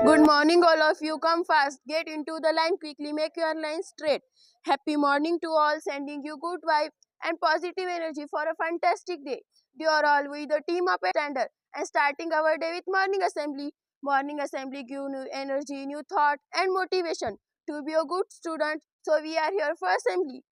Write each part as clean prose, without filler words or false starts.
Good morning, all of you. Come fast. Get into the line quickly. Make your line straight. Happy morning to all. Sending you good vibe and positive energy for a fantastic day. You are all with the team up at standard and starting our day with morning assembly. Morning assembly give new energy, new thought, and motivation to be a good student. So we are here for assembly.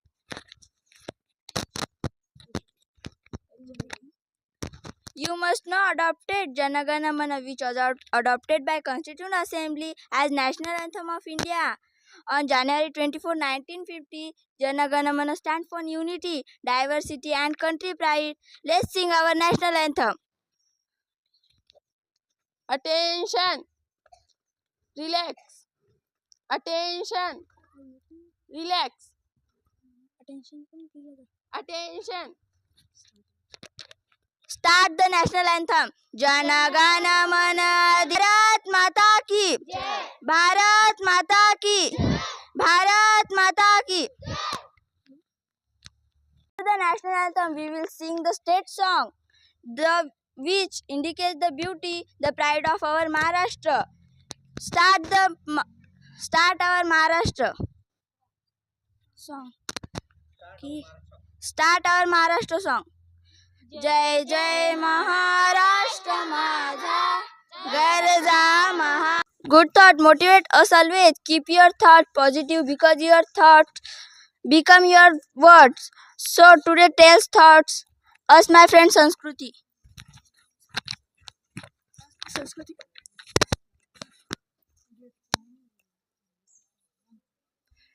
You must know adopted Jana Gana Mana, which was adopted by Constituent Assembly as National Anthem of India. On January 24, 1950, Jana Gana Mana stands for unity, diversity and country pride. Let's sing our national anthem. Attention. Relax. Attention. Relax. Attention. Start the national anthem. Jana Gana Mana, Bharat Mata Ki, Bharat Mata Ki, Bharat Mata Ki. The national anthem, we will sing the state song, which indicates the beauty, the pride of our Maharashtra. Start our Maharashtra song. Start our Maharashtra song. Jai Jai Maharashtra Madha Garza Maha. Good thought motivate us always. Keep your thought positive because your thoughts become your words. So today tells thoughts us, my friend Sanskruti.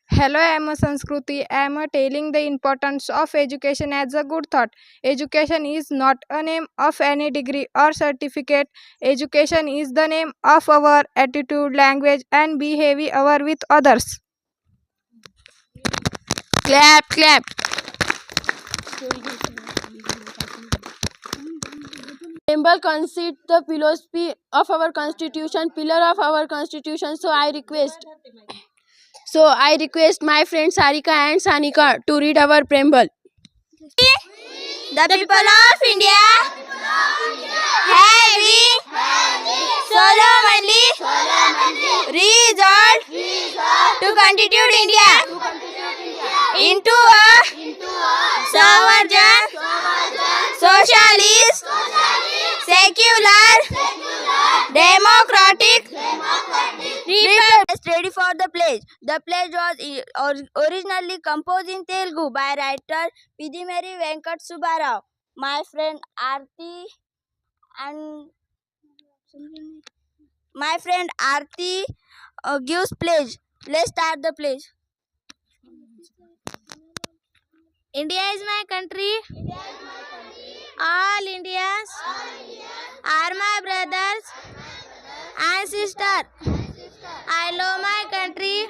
Hello, I am Sanskruti. I am telling the importance of education as a good thought. Education is not a name of any degree or certificate. Education is the name of our attitude, language, and behavior with others. Clap, clap. Symbol consists the philosophy of our constitution, pillar of our constitution. So I request my friends Sarika and Sanika to read our preamble. The people of India having solemnly resolved to constitute India into a sovereign, socialist, secular, democratic republic. Ready for the pledge. The pledge was originally composed in Telugu by writer Pidimeri Venkat Subbarao. My friend Aarti gives pledge. Let's start the pledge. India is my country. All Indians are my brothers and sisters. I love my country